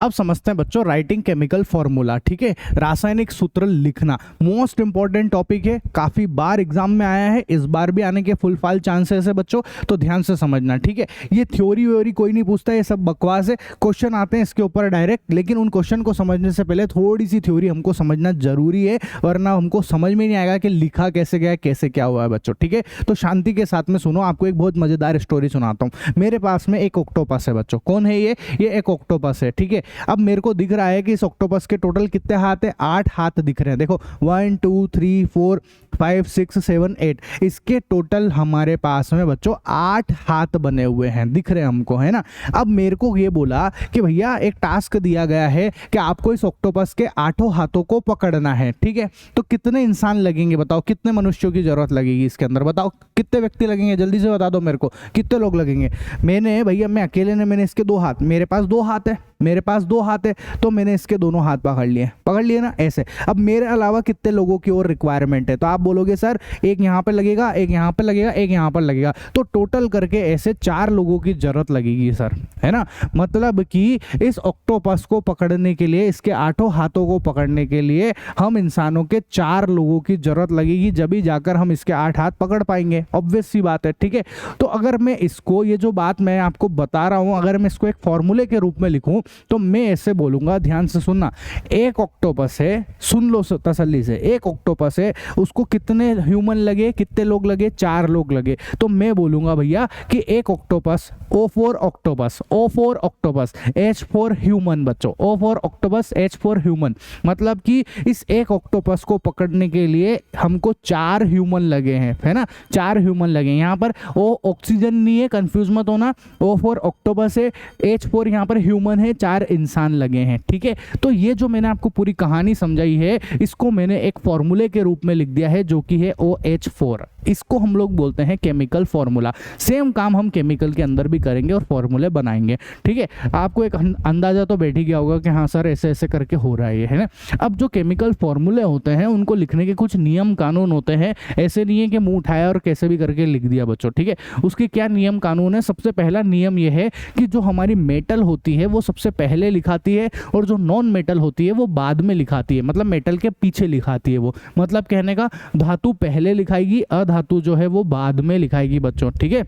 अब समझते हैं बच्चों राइटिंग केमिकल फॉर्मूला। ठीक है, रासायनिक सूत्र लिखना मोस्ट इंपॉर्टेंट टॉपिक है, काफी बार एग्जाम में आया है, इस बार भी आने के फुल फाल चांसेस है बच्चों, तो ध्यान से समझना। ठीक है, ये थ्योरी व्योरी कोई नहीं पूछता, ये सब बकवास है, क्वेश्चन आते हैं इसके ऊपर डायरेक्ट, लेकिन उन क्वेश्चन को समझने से पहले थोड़ी सी थ्योरी हमको समझना जरूरी है, वरना हमको समझ में नहीं आएगा कि लिखा कैसे गया, कैसे क्या हुआ है बच्चों। ठीक है, तो शांति के साथ में सुनो, आपको एक बहुत मजेदार स्टोरी सुनाता हूँ। मेरे पास में एक ऑक्टोपस है बच्चों। कौन है ये एक ऑक्टोपस है। ठीक है, अब मेरे को दिख रहा है कि इस ऑक्टोपस के टोटल कितने हाथ है, 8 हाथ दिख रहे हैं। देखो 1 2 3 4 5 6 7 8, इसके टोटल हमारे पास में बच्चों 8 हाथ बने हुए हैं, दिख रहे हैं हमको, है ना। अब मेरे को ये बोला कि भैया एक टास्क दिया गया है कि आपको इस ऑक्टोपस के 8 हाथों को पकड़ना है। ठीक है, तो कितने इंसान लगेंगे बताओ, कितने मनुष्यों की जरूरत लगेगी इसके अंदर, बताओ कितने व्यक्ति लगेंगे, जल्दी से बता दो मेरे को, कितने लोग लगेंगे। मैं अकेले ने, मैंने इसके 2 हाथ, मेरे पास 2 हाथ है, मेरे पास 2 हाथ है, तो मैंने इसके दोनों हाथ पकड़ लिए ना ऐसे। अब मेरे अलावा कितने लोगों की और रिक्वायरमेंट है, तो आप बोलोगे सर एक यहाँ पे लगेगा, एक यहाँ पे लगेगा, एक यहाँ पर लगेगा, तो टोटल करके ऐसे 4 लोगों की जरूरत लगेगी सर, है ना। मतलब कि इस ऑक्टोपस को पकड़ने के लिए, इसके 8 हाथों को पकड़ने के लिए हम इंसानों के 4 लोगों की जरूरत लगेगी, जब ही जाकर हम इसके 8 हाथ पकड़ पाएंगे। ऑब्वियस सी बात है। ठीक है, तो अगर मैं इसको, ये जो बात मैं आपको बता रहा हूं, अगर मैं इसको एक फॉर्मूले के रूप में लिखूं तो मैं ऐसे बोलूंगा, ध्यान से सुनना। एक ऑक्टोपस है, सुन लो तसल्ली से, एक ऑक्टोपस है, उसको कितने ह्यूमन लगे, कितने लोग लगे, 4 लोग लगे, तो मैं बोलूंगा भैया कि एक octopus, O for octopus, O for octopus, H for human बच्चों, O for octopus, H for human. मतलब कि इस एक ऑक्टोपस को पकड़ने के लिए हमको 4 ह्यूमन लगे हैं, है ना, 4 ह्यूमन लगे। यहाँ पर O ऑक्सीजन नहीं है, कंफ्यूज मत होना, O फॉर ऑक्टोपस है, H फॉर यहाँ पर ह्यूमन है, 4 इंसान लगे हैं। ठीक है, तो ये जो मैंने आपको पूरी कहानी समझाई है, इसको मैंने एक फॉर्मूले के रूप में लिख दिया है, जो कि है OH4। इसको हम लोग बोलते हैं केमिकल फॉर्मूला। सेम काम हम केमिकल के अंदर भी करेंगे और फॉर्मूले बनाएंगे। ठीक है, आपको एक अंदाजा तो बैठ ही गया होगा कि हाँ सर ऐसे ऐसे करके हो रहा है ये, है ना। अब जो केमिकल फॉर्मूले होते हैं उनको लिखने के कुछ नियम कानून होते हैं, ऐसे नहीं है कि मुंह उठाया और कैसे भी करके लिख दिया बच्चों। ठीक है, उसके क्या नियम कानून है। सबसे पहला नियम यह है कि जो हमारी मेटल होती है वो सबसे पहले लिखाती है, और जो नॉन मेटल होती है वो बाद में लिखाती है, मतलब मेटल के पीछे लिखाती है वो। मतलब कहने का, धातु पहले लिखाएगी, अधातु जो है वो बाद में लिखाएगी बच्चों। ठीक है,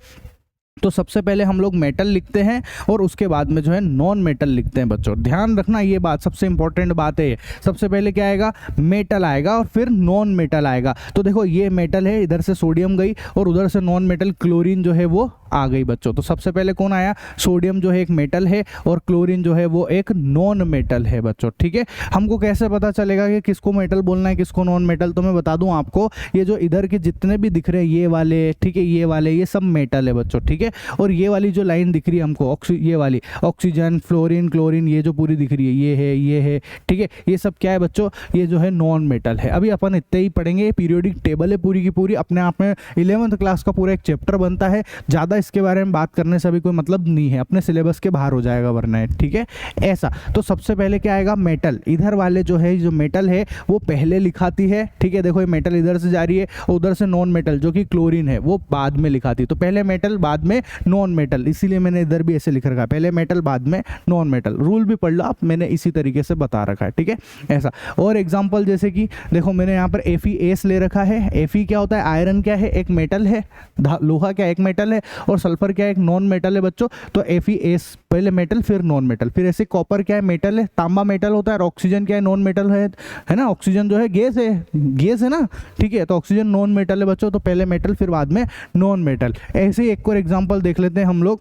तो सबसे पहले हम लोग मेटल लिखते हैं और उसके बाद में जो है नॉन मेटल लिखते हैं बच्चों। ध्यान रखना, ये बात सबसे इंपॉर्टेंट बात है। सबसे पहले क्या आएगा, मेटल आएगा और फिर नॉन मेटल आएगा। तो देखो ये मेटल है, इधर से सोडियम गई और उधर से नॉन मेटल क्लोरीन जो है वो आ गई बच्चों। तो सबसे पहले कौन आया, सोडियम जो है एक मेटल है और क्लोरीन जो है वो एक नॉन मेटल है बच्चों। ठीक है, हमको कैसे पता चलेगा कि किसको मेटल बोलना है, किसको नॉन मेटल, तो मैं बता दूं आपको, ये जो इधर के जितने भी दिख रहे हैं ये वाले, ठीक है, ये वाले, ये सब मेटल है बच्चों। ठीक है, और ये वाली जो लाइन दिख रही है हमको, ये वाली ऑक्सीजन, फ्लोरीन, क्लोरीन, ये जो पूरी दिख रही है, ये है। ठीक है, ये सब क्या है बच्चों, ये जो है नॉन मेटल है। अभी अपन इतने ही पढ़ेंगे, पीरियोडिक टेबल है पूरी की पूरी, अपने आप में 11th क्लास का पूरा एक चैप्टर बनता है। ज़्यादा इसके बारे में बात करने से अभी कोई मतलब नहीं है, अपने सिलेबस के बाहर हो जाएगा वरना है। ठीक है, ऐसा। तो सबसे पहले क्या आएगा, मेटल। इधर वाले जो है, जो मेटल है वो पहले लिखाती है। ठीक है, देखो ये मेटल इधर से जा रही है, उधर से नॉन मेटल जो कि क्लोरीन है वो बाद में लिखाती है। तो पहले मेटल बाद में नॉन मेटल, इसीलिए मैंने इधर भी ऐसे लिख रखा है, पहले मेटल बाद में नॉन मेटल। रूल भी पढ़ लो आप, मैंने इसी तरीके से बता रखा है। ठीक है, ऐसा। और एग्जांपल जैसे कि देखो मैंने यहाँ पर FeS ले रखा है। Fe क्या होता है, आयरन क्या है, एक मेटल है, लोहा क्या एक मेटल है, और सल्फर क्या एक नॉन मेटल है बच्चों। तो FeS पहले मेटल फिर नॉन मेटल। फिर ऐसे कॉपर क्या है, मेटल है, तांबा मेटल होता है, और ऑक्सीजन क्या है, नॉन मेटल है ना। ऑक्सीजन जो है गैस है ना। ठीक है, तो ऑक्सीजन नॉन मेटल है बच्चों, तो पहले मेटल फिर बाद में नॉन मेटल। ऐसे ही एक और एग्जांपल देख लेते हैं हम लोग।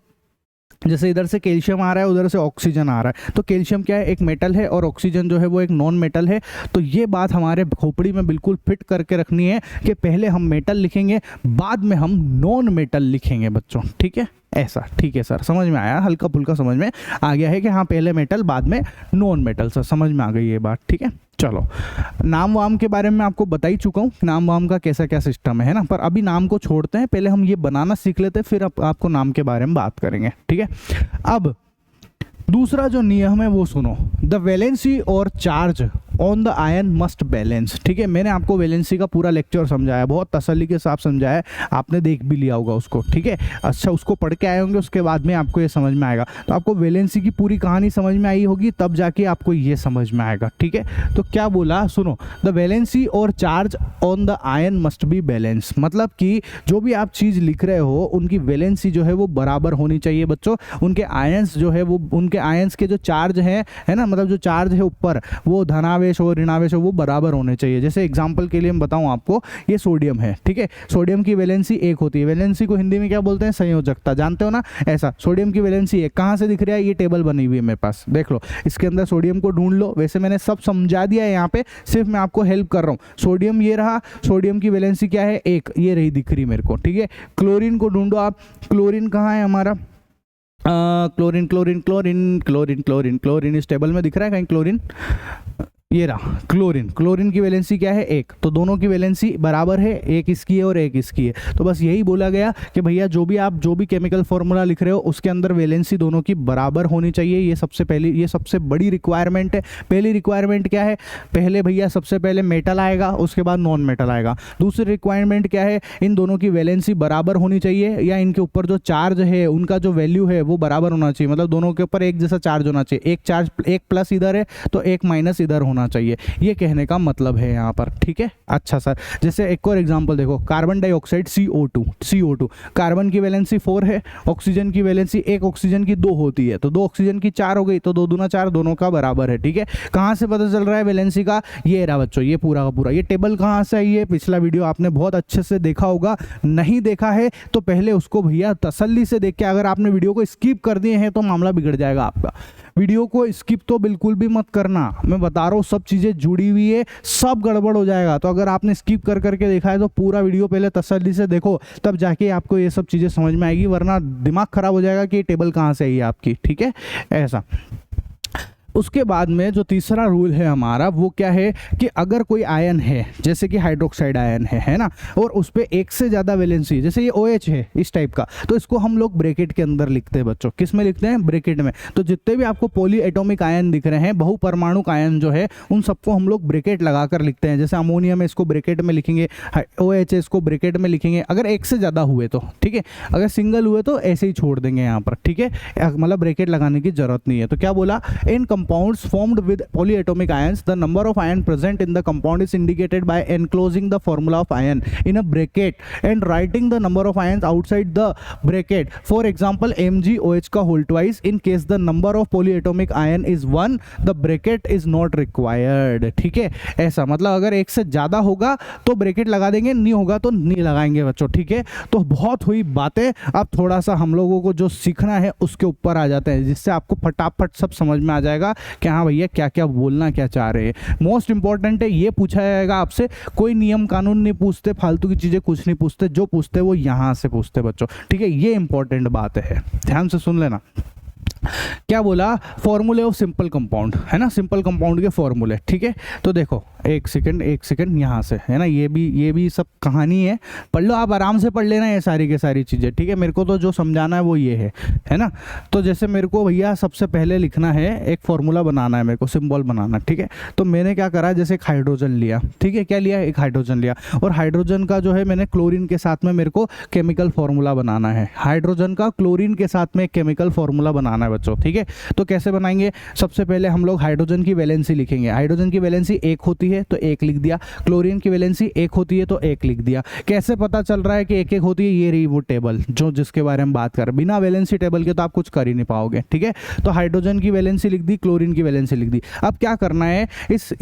जैसे इधर से कैल्शियम आ रहा है, उधर से ऑक्सीजन आ रहा है, तो कैल्शियम क्या है, एक मेटल है, और ऑक्सीजन जो है वो एक नॉन मेटल है। तो ये बात हमारे खोपड़ी में बिल्कुल फिट करके रखनी है कि पहले हम मेटल लिखेंगे, बाद में हम नॉन मेटल लिखेंगे बच्चों। ठीक है, ऐसा। ठीक है सर, समझ में आया, हल्का फुल्का समझ में आ गया है कि हाँ पहले मेटल बाद में नॉन मेटल। सर समझ में आ गई ये बात। ठीक है, चलो नाम वाम के बारे में आपको बता ही चुका हूँ, नाम वाम का कैसा क्या सिस्टम है ना। पर अभी नाम को छोड़ते हैं, पहले हम ये बनाना सीख लेते हैं, फिर आपको नाम के बारे में बात करेंगे। ठीक है, अब दूसरा जो नियम है वो सुनो। द वैलेंसी और charge on the ion must balance. ठीक है, मैंने आपको वैलेंसी का पूरा लेक्चर समझाया, बहुत तसल्ली के साथ समझाया, आपने देख भी लिया होगा उसको। ठीक है, अच्छा उसको पढ़ के आए होंगे, उसके बाद में आपको ये समझ में आएगा। तो आपको वैलेंसी की पूरी कहानी समझ में आई होगी, तब जाके आपको ये समझ में आएगा। ठीक है, तो क्या बोला सुनो, द वैलेंसी और charge on the ion must be balance. मतलब कि जो भी आप चीज़ लिख रहे हो उनकी वैलेंसी जो है वो बराबर होनी चाहिए बच्चों। उनके आयंस जो है वो, उनके आयंस के जो चार्ज है ना, मतलब जो चार्ज है ऊपर वो धनावेश और ऋणावेश वो बराबर होने चाहिए। जैसे एग्जांपल के लिए मैं बताऊं आपको, ये सोडियम है। ठीक है, सोडियम की वैलेंसी 1 होती है। वैलेंसी को हिंदी में क्या बोलते हैं? संयोजकता, जानते हो ना? ऐसा सोडियम की वैलेंसी 1 कहाँ से दिख रहा है? ये टेबल बनी हुई है मेरे पास, देख लो, इसके अंदर सोडियम को ढूंढ लो। वैसे मैंने सब समझा दिया है यहाँ पे, सिर्फ मैं आपको हेल्प कर रहा हूँ। सोडियम ये रहा, सोडियम की वैलेंसी क्या है? 1, ये रही दिख रही मेरे को। ठीक है, क्लोरीन को ढूंढो आप, क्लोरीन कहाँ है हमारा? Chlorine chlorine chlorine chlorine chlorine chlorine इस टेबल में दिख रहा है कहीं? क्लोरीन ये रहा, क्लोरीन। क्लोरीन की वैलेंसी क्या है? 1। तो दोनों की वैलेंसी बराबर है, 1 इसकी है और 1 इसकी है। तो बस यही बोला गया कि भैया जो भी केमिकल फॉर्मूला लिख रहे हो उसके अंदर वैलेंसी दोनों की बराबर होनी चाहिए। ये सबसे बड़ी रिक्वायरमेंट है। पहली रिक्वायरमेंट क्या है? पहले भैया सबसे पहले मेटल आएगा, उसके बाद नॉन मेटल आएगा। दूसरी रिक्वायरमेंट क्या है? इन दोनों की वैलेंसी बराबर होनी चाहिए, या इनके ऊपर जो चार्ज है उनका जो वैल्यू है वो बराबर होना चाहिए। मतलब दोनों के ऊपर एक जैसा चार्ज होना चाहिए। एक चार्ज, एक प्लस इधर है तो एक माइनस इधर होना चाहिए, ये कहने का मतलब है यहाँ पर। ठीक है, अच्छा सर, जैसे एक और एग्जांपल देखो, कार्बन डाइऑक्साइड CO2। कार्बन की वैलेंसी 4 है, ऑक्सीजन की वैलेंसी 1 ऑक्सीजन की 2 होती है, तो 2 ऑक्सीजन की 4 हो गई, तो 2 दूना 4 दोनों का बराबर है। ठीक है, कहाँ से पता चल रहा है वैलेंसी का? ये रहा बच्चों, ये पूरा का पूरा ये टेबल कहाँ से आई है? पिछला वीडियो आपने बहुत अच्छे से देखा होगा, नहीं देखा है तो पहले उसको भैया तसल्ली से देख के, अगर आपने वीडियो को स्किप कर दिए हैं तो मामला बिगड़ जाएगा आपका। वीडियो को स्किप तो बिल्कुल भी मत करना, मैं बता रहा हूँ सब चीज़ें जुड़ी हुई है, सब गड़बड़ हो जाएगा। तो अगर आपने स्किप कर करके देखा है तो पूरा वीडियो पहले तसल्ली से देखो, तब जाके आपको ये सब चीज़ें समझ में आएगी, वरना दिमाग खराब हो जाएगा कि ये टेबल कहाँ से आई है आपकी। ठीक है, ऐसा। उसके बाद में जो तीसरा रूल है हमारा वो क्या है कि अगर कोई आयन है, जैसे कि हाइड्रोक्साइड आयन है ना, और उस पर 1 से ज़्यादा वैलेंसी, जैसे ये OH है इस टाइप का, तो इसको हम लोग ब्रैकेट के अंदर लिखते हैं बच्चों। किस में लिखते हैं? ब्रैकेट में। तो जितने भी आपको पॉली एटॉमिक आयन दिख रहे हैं, बहुपरमाणुक आयन जो है, उन सबको हम लोग ब्रैकेट लगाकर लिखते हैं। जैसे अमोनियम है, इसको ब्रैकेट में लिखेंगे, OH है इसको ब्रैकेट में लिखेंगे, अगर 1 से ज़्यादा हुए तो। ठीक है, अगर सिंगल हुए तो ऐसे ही छोड़ देंगे यहाँ पर। ठीक है, मतलब ब्रैकेट लगाने की जरूरत नहीं है। तो क्या बोला? In compounds formed with polyatomic ions, the number of ion present in the compound is indicated by enclosing the formula of ion in a bracket and writing the number of ions outside the bracket. For example, MgOH का whole twice. In case the number of polyatomic ion is 1, the bracket is not required. ठीक है, ऐसा मतलब अगर 1 से ज़्यादा होगा तो ब्रैकेट लगा देंगे, नहीं होगा तो नहीं लगाएंगे बच्चों। ठीक है, तो बहुत हुई बातें, अब थोड़ा सा हम लोगों को जो सीखना है उसके ऊपर आ जाते हैं, जिससे आपको फटाफट सब समझ में आ जाएगा कि हाँ भैया क्या क्या बोलना क्या चाह रहे हैं। मोस्ट इंपॉर्टेंट है, ये पूछा जाएगा आपसे, कोई नियम कानून नहीं पूछते, फालतू की चीज़ें कुछ नहीं पूछते, जो पूछते वो यहाँ से पूछते बच्चों। ठीक है, ये इंपॉर्टेंट बात है, ध्यान से सुन लेना। क्या बोला? फॉर्मूले ऑफ सिंपल कंपाउंड, है ना, सिंपल कंपाउंड के फॉर्मूले। ठीक है, तो देखो एक सेकंड यहाँ से, है ना, ये भी सब कहानी है, पढ़ लो आप, आराम से पढ़ लेना ये सारी की सारी चीज़ें। ठीक है, मेरे को तो जो समझाना है वो ये है ना। तो जैसे मेरे को भैया सबसे पहले लिखना है, एक फॉर्मूला बनाना है मेरे को, सिंबल बनाना। ठीक है, तो मैंने क्या करा, जैसे एक हाइड्रोजन लिया। ठीक है, क्या लिया? एक हाइड्रोजन लिया, और हाइड्रोजन का जो है मैंने क्लोरीन के साथ में मेरे को केमिकल फॉर्मूला बनाना है। हाइड्रोजन का क्लोरीन के साथ में एक केमिकल फॉर्मूला बनाना है बच्चों। ठीक है, तो कैसे बनाएंगे? सबसे पहले हम लोग हाइड्रोजन की वैलेंसी लिखेंगे। हाइड्रोजन की वैलेंसी 1 होती है तो 1 लिख दिया, क्लोरीन की वैलेंसी 1 होती है तो 1 लिख दिया। कैसे पता चल रहा है कि 1-1 होती है? ये रही वो टेबल जो जिसके बारे में बात कर, बिना वैलेंसी टेबल के तो आप कुछ कर ही नहीं पाओगे। ठीक है, तो हाइड्रोजन की वैलेंसी लिख दी, क्लोरीन की वैलेंसी लिख दी। अब क्या करना है,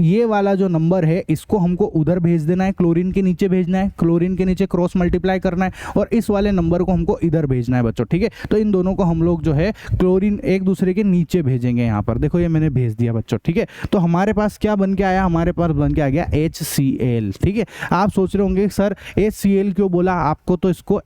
ये वाला जो नंबर है इसको हमको उधर भेज देना है, क्लोरीन के नीचे भेजना है, क्लोरीन के नीचे क्रॉस मल्टीप्लाई करना है, और इस वाले नंबर को हमको इधर भेजना है बच्चों। ठीक है, तो इन दोनों को हम लोग जो है क्लोरीन एक दूसरे के नीचे भेजेंगे। यहाँ पर देखो ये मैंने भेज दिया बच्चों। ठीक है, तो हमारे पास क्या बन के आया? हमारे पास बन के आ गया HCl। ठीक है, आप सोच रहे होंगे सर HCl क्यों बोला आपको, तो इसको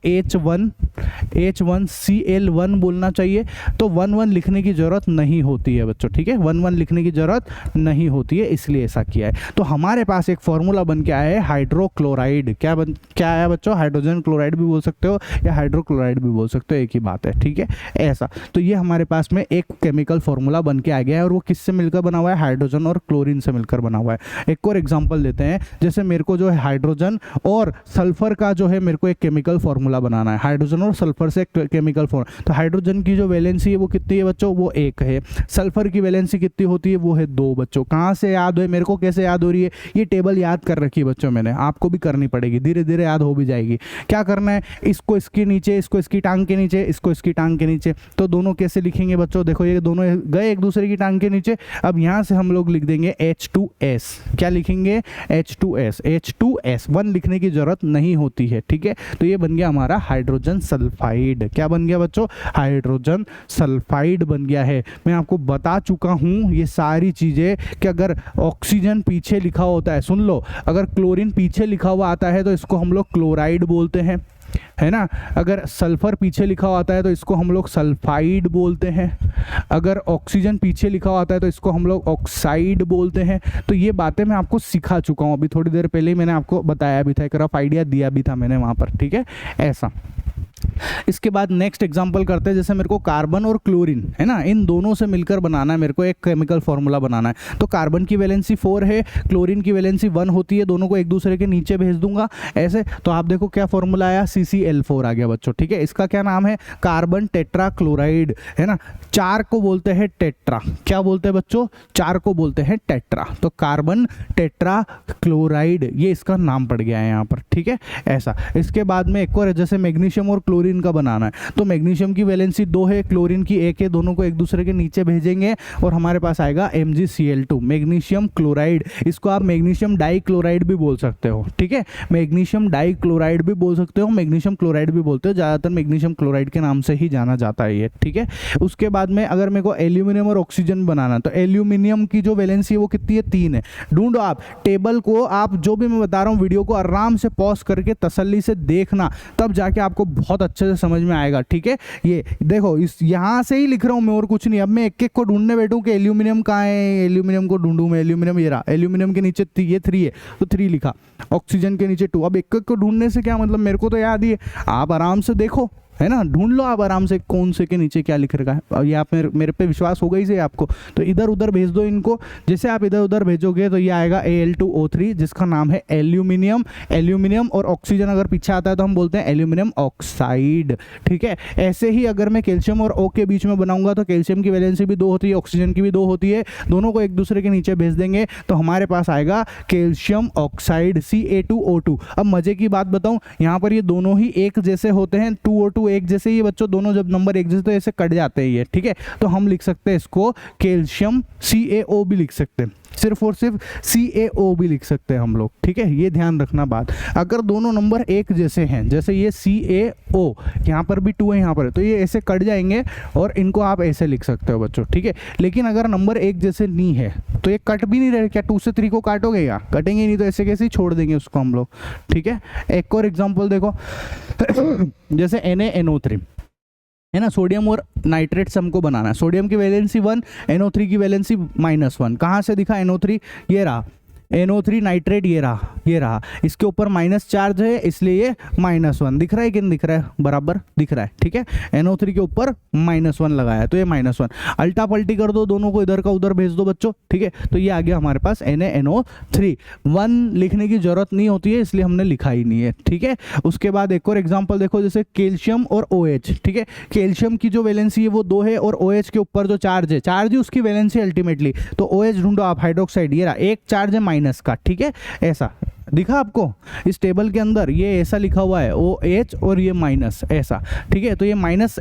H1Cl1 बोलना चाहिए, तो 1 लिखने की जरूरत नहीं होती है बच्चों। ठीक है, 1 लिखने की जरूरत नहीं होती है, इसलिए ऐसा किया है। तो हमारे पास एक फॉर्मूला बन के आया है हाइड्रोक्लोराइड। क्या आया बच्चों? हाइड्रोजन क्लोराइड भी बोल सकते हो या हाइड्रोक्लोराइड भी बोल सकते हो, एक ही बात है। ठीक है, ऐसा, तो ये हमारे पास में एक केमिकल फॉर्मूला बन के आ गया है और वो किससे मिलकर बना हुआ है, हाइड्रोजन और क्लोरीन से मिलकर बना हुआ है। एक और एग्जांपल लेते हैं, जैसे मेरे को जो है हाइड्रोजन और सल्फर का जो है मेरे को एक केमिकल फॉर्मूला बनाना है, हाइड्रोजन और सल्फर से एक केमिकल फॉर्मूला। तो हाइड्रोजन की जो वैलेंसी है वो कितनी है बच्चों, वो 1 है। सल्फर की वैलेंसी कितनी होती है, वो है 2 बच्चों। कहाँ से याद है मेरे को, कैसे याद हो रही है, ये टेबल याद कर रखी है बच्चों मैंने, आपको भी करनी पड़ेगी, धीरे धीरे याद हो भी जाएगी। क्या करना है, इसको इसके नीचे, इसको इसकी टांग के नीचे, इसको इसकी टांग के नीचे। तो दोनों कैसे लिखेंगे बच्चों, देखो ये दोनों गए एक दूसरे की टांग के नीचे। अब यहाँ से हम लोग लिख देंगे H2S। क्या लिखेंगे, H2S। H2S 1 लिखने की जरूरत नहीं होती है, ठीक है। तो ये बन गया हमारा हाइड्रोजन सल्फाइड। क्या बन गया बच्चों, हाइड्रोजन सल्फाइड बन गया है। मैं आपको बता चुका हूँ ये सारी चीज़ें कि अगर ऑक्सीजन पीछे लिखा होता है, सुन लो, अगर क्लोरीन पीछे लिखा हुआ आता है तो इसको हम लोग क्लोराइड बोलते हैं, है ना। अगर सल्फर पीछे लिखा हुआ आता है तो इसको हम लोग सल्फाइड बोलते हैं। अगर ऑक्सीजन पीछे लिखा हुआ आता है तो इसको हम लोग ऑक्साइड बोलते हैं। तो ये बातें मैं आपको सिखा चुका हूँ, अभी थोड़ी देर पहले ही मैंने आपको बताया भी था, एक रफ आइडिया दिया भी था मैंने वहाँ पर, ठीक है। ऐसा इसके बाद नेक्स्ट एग्जांपल करते हैं, जैसे मेरे को कार्बन और क्लोरीन, है ना, इन दोनों से मिलकर बनाना है, मेरे को एक केमिकल फॉर्मूला बनाना है। तो कार्बन की वैलेंसी 4 है, क्लोरीन की वैलेंसी 1 होती है, दोनों को एक दूसरे के नीचे भेज दूंगा ऐसे। तो आप देखो क्या फॉर्मूला आया, CCl4 आ गया बच्चों, ठीक है। इसका क्या नाम है, कार्बन टेट्रा क्लोराइड, है ना। 4 को बोलते हैं टेट्रा, क्या बोलते हैं बच्चों, 4 को बोलते हैं टेट्रा। तो कार्बन टेट्रा क्लोराइड ये इसका नाम पड़ गया है यहाँ पर, ठीक है। ऐसा इसके बाद में एक और है, जैसे मैग्नीशियम और क्लोरीन का बनाना है। तो मैग्नीशियम की वैलेंसी 2 है, क्लोरीन की 1 है, दोनों को एक दूसरे के नीचे भेजेंगे और हमारे पास आएगा MgCl2, मैग्नीशियम क्लोराइड। इसको आप मैग्नीशियम डाइक्लोराइड भी बोल सकते हो, ठीक है। मैग्नीशियम डाइक्लोराइड भी बोल सकते हो, मैग्नीशियम क्लोराइड भी बोलते हो, ज़्यादातर मैग्नीशियम क्लोराइड के नाम से ही जाना जाता है ये, ठीक है। उसके बाद में अगर मेरे को एल्यूमिनियम और ऑक्सीजन बनाना, तो एल्यूमिनियम की जो वैलेंसी है वो कितनी है, 3 है। ढूंढो आप टेबल को, आप जो भी मैं बता रहा हूँ वीडियो को आराम से पॉज करके तसल्ली से देखना, तब जाके आपको बहुत अच्छे से समझ में आएगा, ठीक है। ये देखो, इस यहाँ से ही लिख रहा हूँ मैं और कुछ नहीं। अब मैं एक एक को ढूंढने बैठूं कि एल्यूमिनियम कहाँ है, एल्यूमिनियम को ढूंढूं मैं, एल्यूमिनियम ये रहा, एल्यूमिनियम के नीचे ये 3 है तो 3 लिखा, ऑक्सीजन के नीचे 2। अब एक एक को ढूंढने से क्या मतलब, मेरे को तो याद ही है, आप आराम से देखो, है ना, ढूंढ लो आप आराम से कौन से के नीचे क्या लिख रखा है। और ये आप मेरे पे विश्वास होगा ही से आपको, तो इधर उधर भेज दो इनको। जैसे आप इधर उधर भेजोगे तो ये आएगा Al2O3 जिसका नाम है एल्यूमिनियम। एल्यूमिनियम और ऑक्सीजन अगर पीछे आता है तो हम बोलते हैं एल्यूमिनियम ऑक्साइड, ठीक है। ऐसे ही अगर मैं कैल्शियम और O के बीच में बनाऊंगा तो कैल्शियम की वैलेंसी भी 2 होती है, ऑक्सीजन की भी 2 होती है, दोनों को एक दूसरे के नीचे भेज देंगे तो हमारे पास आएगा कैल्शियम ऑक्साइड Ca2O2। अब मजे की बात बताऊं, यहाँ पर ये दोनों ही एक जैसे होते हैं, 2O2 एक जैसे ही बच्चों, दोनों जब नंबर एक जैसे तो ऐसे कट जाते हैं ये, ठीक है। तो हम लिख सकते हैं इसको कैल्शियम CaO भी लिख सकते हैं, सिर्फ और सिर्फ CaO भी लिख सकते हैं हम लोग, ठीक है। ये ध्यान रखना बात, अगर दोनों नंबर एक जैसे हैं, जैसे ये CaO यहाँ पर भी 2 है यहाँ पर, तो ये ऐसे कट जाएंगे और इनको आप ऐसे लिख सकते हो बच्चों, ठीक है। लेकिन अगर नंबर एक जैसे नहीं है तो ये कट भी नहीं रहे, क्या 2 से 3 को काटोगे, या कटेंगे नहीं, तो ऐसे कैसे ही छोड़ देंगे उसको हम लोग, ठीक है। एक और एग्जाम्पल देखो जैसे NaNO3, है ना, सोडियम और नाइट्रेट से हमको बनाना है। सोडियम की वैलेंसी 1, NO3 की वैलेंसी -1। कहाँ से दिखा NO3, ये रहा NO3 नाइट्रेट, ये रहा, इसके ऊपर माइनस चार्ज है इसलिए ये -1 दिख रहा है कि नहीं दिख रहा है, बराबर दिख रहा है, ठीक है। NO3 के ऊपर -1 लगाया है तो ये -1, अल्टा पल्टी कर दो, दोनों को इधर का उधर भेज दो बच्चों, ठीक है। तो ये आ गया हमारे पास NaNO3। 1 लिखने की जरूरत नहीं होती है इसलिए हमने लिखा ही नहीं है, ठीक है। उसके बाद एक और एग्जाम्पल देखो, जैसे कैल्शियम और OH, ठीक है। कैल्शियम की जो वैलेंसी है वो 2 है और OH के ऊपर जो चार्ज है उसकी वैलेंसी अल्टीमेटली, तो OH ढूंढो आप, हाइड्रोक्साइड, ये रहा, एक चार्ज है माइनस का, ठीक है। ऐसा दिखा आपको इस टेबल के अंदर, ये ऐसा लिखा हुआ है OH और ये माइनस ऐसा, ठीक है। तो ये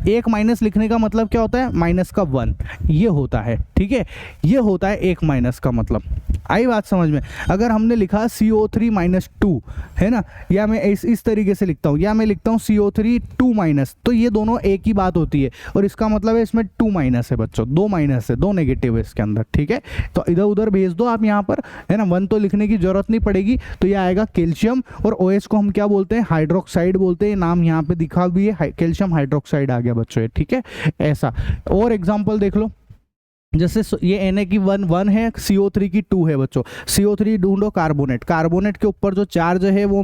एक माइनस लिखने का मतलब क्या होता है, माइनस का 1 ये होता है, ठीक है। ये होता है एक माइनस का मतलब, आई बात समझ में। अगर हमने लिखा CO3 -2, है ना, या मैं इस तरीके से लिखता हूँ, या मैं लिखता हूँ CO3 2-, तो ये दोनों एक ही बात होती है और इसका मतलब है इसमें 2- है बच्चों, 2 माइनस है, 2 नेगेटिव है इसके अंदर, ठीक है। तो इधर उधर भेज दो आप यहाँ पर, है ना, 1 तो लिखने की जरूरत नहीं पड़ेगी। तो ये आएगा कैल्शियम और OH को हम क्या बोलते हैं, हाइड्रोक्साइड बोलते हैं, नाम यहाँ पे दिखा भी है, कैल्शियम हाइड्रोक्साइड आ गया बच्चों, ठीक है। ऐसा और एग्जाम्पल देख लो, जैसे ये Na की 1 है, CO3 की 2 है बच्चों। CO3 ढूंढो कार्बोनेट, कार्बोनेट के ऊपर जो चार्ज है वो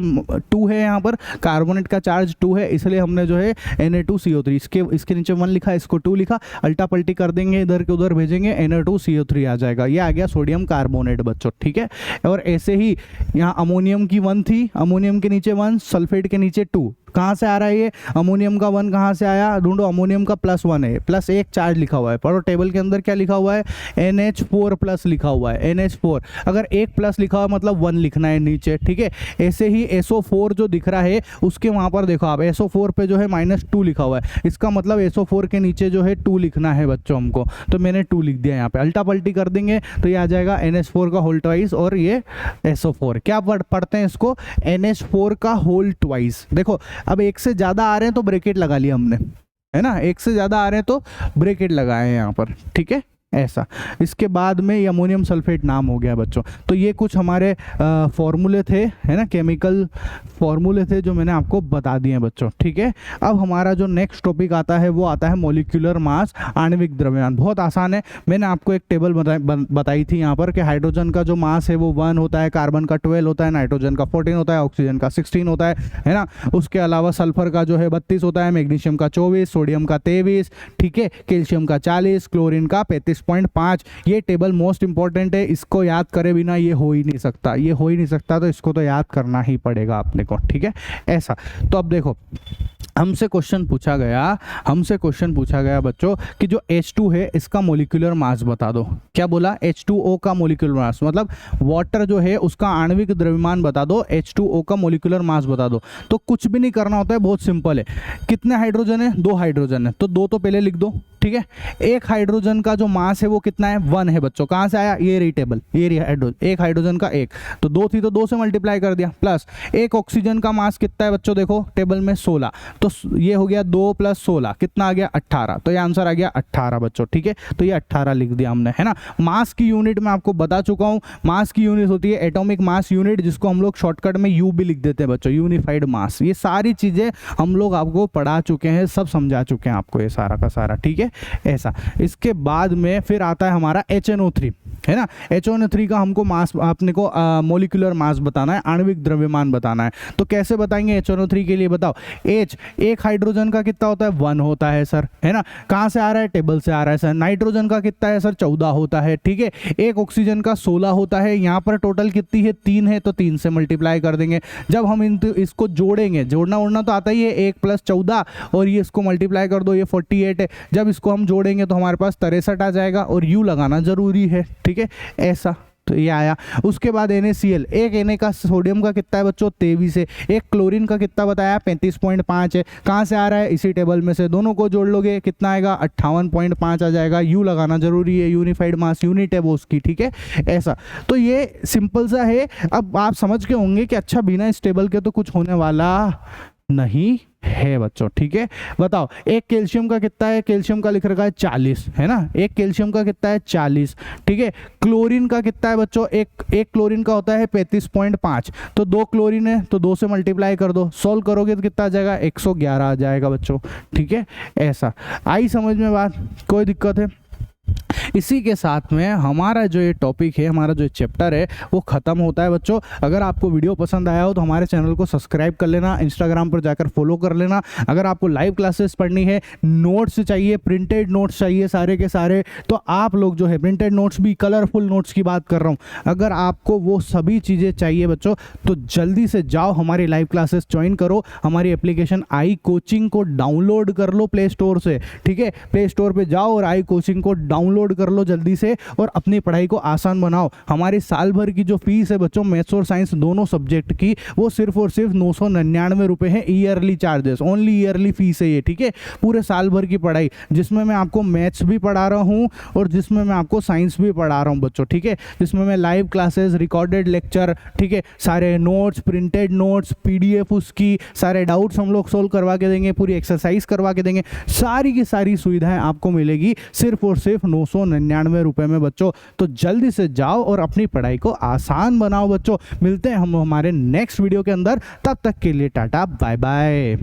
2 है, यहाँ पर कार्बोनेट का चार्ज 2 है, इसलिए हमने जो है Na2CO3 इसके नीचे 1 लिखा, इसको 2 लिखा, अल्टा पल्टी कर देंगे, इधर के उधर भेजेंगे, Na2CO3 आ जाएगा। ये आ गया सोडियम कार्बोनेट बच्चों, ठीक है। और ऐसे ही यहाँ अमोनियम की 1 थी, अमोनियम के नीचे 1, सल्फेट के नीचे 2, कहाँ से आ रहा है ये अमोनियम का 1 कहाँ से आया, ढूंढो। अमोनियम का +1 है, +1 चार्ज लिखा हुआ है, पढ़ो टेबल के अंदर क्या लिखा हुआ है, NH4+ लिखा हुआ है, NH4। अगर एक प्लस लिखा हुआ मतलब 1 लिखना है नीचे, ठीक है। ऐसे ही SO4 जो दिख रहा है उसके वहाँ पर देखो आप, SO4 पे जो है -2 लिखा हुआ है, इसका मतलब SO4 के नीचे जो है 2 लिखना है बच्चों हमको, तो मैंने 2 लिख दिया यहाँ पे। अल्टा पल्टी कर देंगे तो ये आ जाएगा NH4 का होल ट्वाइस और ये SO4। क्या पढ़ते हैं इसको, NH4 का होल ट्वाइस। देखो अब एक से ज़्यादा आ रहे हैं तो ब्रैकेट लगा लिया हमने, है ना, एक से ज़्यादा आ रहे हैं तो ब्रैकेट लगाए हैं यहाँ पर, ठीक है, ऐसा। इसके बाद में ये अमोनियम सल्फेट नाम हो गया बच्चों। तो ये कुछ हमारे फॉर्मूले थे, है ना, केमिकल फॉर्मूले थे जो मैंने आपको बता दिए हैं बच्चों, ठीक है। अब हमारा जो नेक्स्ट टॉपिक आता है वो आता है मॉलिक्यूलर मास, आणविक द्रव्यमान। बहुत आसान है, मैंने आपको एक टेबल बताई थी यहाँ पर कि हाइड्रोजन का जो मास है वो 1 होता है, कार्बन का 12 होता है, नाइट्रोजन का 14 होता है, ऑक्सीजन का 16 होता है ना। उसके अलावा सल्फर का जो है 32 होता है, मैग्नीशियम का 24, सोडियम का 23, ठीक है, कैल्शियम का 40, क्लोरीन का 35.5। ये टेबल मोस्ट इंपॉर्टेंट है, इसको याद करे बिना ये हो ही नहीं सकता, ये हो ही नहीं सकता, तो इसको तो याद करना ही पड़ेगा अपने को, ठीक है, ऐसा। तो अब देखो हमसे क्वेश्चन पूछा गया बच्चों कि जो H2 है इसका मोलिकुलर मास बता दो। क्या बोला, H2O का मोलिकुलर मास, मतलब वाटर जो है उसका आणविक द्रव्यमान बता दो, H2O का मोलिकुलर मास बता दो। तो कुछ भी नहीं करना होता है, बहुत सिंपल है। कितने हाइड्रोजन है, 2 हाइड्रोजन है, तो 2 तो पहले लिख दो, ठीक है। एक हाइड्रोजन का जो मास है वो कितना है, 1 है बच्चों। कहाँ से आया, ये रही टेबल, ये रही हाइड्रोजन, एक हाइड्रोजन का 1, तो 2 थी तो 2 से मल्टीप्लाई कर दिया, प्लस एक ऑक्सीजन का मास कितना है बच्चों, देखो टेबल में 16, तो ये हो गया 2 + 16 कितना आ गया, 18, तो ये आंसर आ गया 18 बच्चों, ठीक है। तो ये 18 लिख दिया हमने, है ना। मास की यूनिट मैं आपको बता चुका हूँ, मास की यूनिट होती है एटॉमिक मास यूनिट, जिसको हम लोग शॉर्टकट में यू भी लिख देते हैं बच्चों, यूनिफाइड मास। ये सारी चीजें हम लोग आपको पढ़ा चुके हैं, सब समझा चुके हैं आपको, ये सारा का सारा, ठीक है, ऐसा। इसके बाद में फिर आता है हमारा HNO3, है ना। HNO3 का हमको मास, अपने को मोलिकुलर मास बताना है, आणविक द्रव्यमान बताना है। तो कैसे बताएंगे HNO3 के लिए, बताओ। H, एक हाइड्रोजन का कितना होता है, 1 होता है सर, है ना। कहाँ से आ रहा है, टेबल से आ रहा है सर। नाइट्रोजन का कितना है सर, 14 होता है, ठीक है। एक ऑक्सीजन का 16 होता है। यहाँ पर टोटल कितनी है, 3 है, तो 3 से मल्टीप्लाई कर देंगे। जब हम इसको जोड़ेंगे, जोड़ना उड़ना तो आता ही है, 1 + 14 और ये इसको मल्टीप्लाई कर दो, ये 48 है। जब इसको हम जोड़ेंगे तो हमारे पास 63 आ जाएगा, और यू लगाना जरूरी है, ठीक है, ऐसा। तो ये आया। उसके बाद NaCl, एक Na का सोडियम का कितना है बच्चों, 23 है। एक क्लोरीन का कितना बताया, 35.5 है। कहाँ से आ रहा है, इसी टेबल में से। दोनों को जोड़ लोगे कितना आएगा, 58.5 आ जाएगा। यू लगाना जरूरी है, यूनिफाइड मास यूनिट है वो उसकी, ठीक है, ऐसा। तो ये सिंपल सा है। अब आप समझ के होंगे कि अच्छा बिना इस टेबल के तो कुछ होने वाला नहीं है बच्चों, ठीक है। बताओ, एक कैल्शियम का कितना है, कैल्शियम का लिख रखा है 40, है ना। एक कैल्शियम का कितना है, 40, ठीक है। क्लोरीन का कितना है बच्चों, एक क्लोरीन का होता है 35.5, तो 2 क्लोरीन है तो 2 से मल्टीप्लाई कर दो, सॉल्व करोगे तो कितना आ जाएगा, 111 आ जाएगा बच्चों, ठीक है, ऐसा। आई समझ में बात, कोई दिक्कत है। इसी के साथ में हमारा जो ये टॉपिक है, हमारा जो चैप्टर है वो ख़त्म होता है बच्चों। अगर आपको वीडियो पसंद आया हो तो हमारे चैनल को सब्सक्राइब कर लेना, इंस्टाग्राम पर जाकर फॉलो कर लेना। अगर आपको लाइव क्लासेस पढ़नी है, नोट्स चाहिए, प्रिंटेड नोट्स चाहिए सारे के सारे, तो आप लोग जो है प्रिंटेड नोट्स भी, कलरफुल नोट्स की बात कर रहा हूँ, अगर आपको वो सभी चीज़ें चाहिए बच्चों तो जल्दी से जाओ हमारी लाइव क्लासेस ज्वाइन करो। हमारी एप्लीकेशन आई कोचिंग को डाउनलोड कर लो प्ले स्टोर से, ठीक है। प्ले स्टोर पर जाओ और आई कोचिंग को डाउनलोड कर लो जल्दी से, और अपनी पढ़ाई को आसान बनाओ। हमारी साल भर की जो फीस है बच्चों, मैथ्स और साइंस दोनों सब्जेक्ट की, वो सिर्फ और सिर्फ 999 रुपए है, yearly charges, only yearly fees है ये, ठीक है। पूरे साल भर की पढ़ाई, जिसमें मैं आपको मैथ्स भी पढ़ा रहा हूँ और जिसमें मैं आपको साइंस भी पढ़ा रहा हूँ बच्चों, ठीक है। जिसमें मैं लाइव क्लासेस, रिकॉर्डेड लेक्चर, ठीक है, सारे नोट्स, प्रिंटेड नोट्स, PDF उसकी, सारे डाउट्स हम लोग सोल्व करवा के देंगे, पूरी एक्सरसाइज करवा के देंगे। सारी की सारी सुविधाएं आपको मिलेगी सिर्फ और सिर्फ 999 रुपए में बच्चों। तो जल्दी से जाओ और अपनी पढ़ाई को आसान बनाओ बच्चों। मिलते हैं हम हमारे नेक्स्ट वीडियो के अंदर, तब तक के लिए टाटा बाय बाय।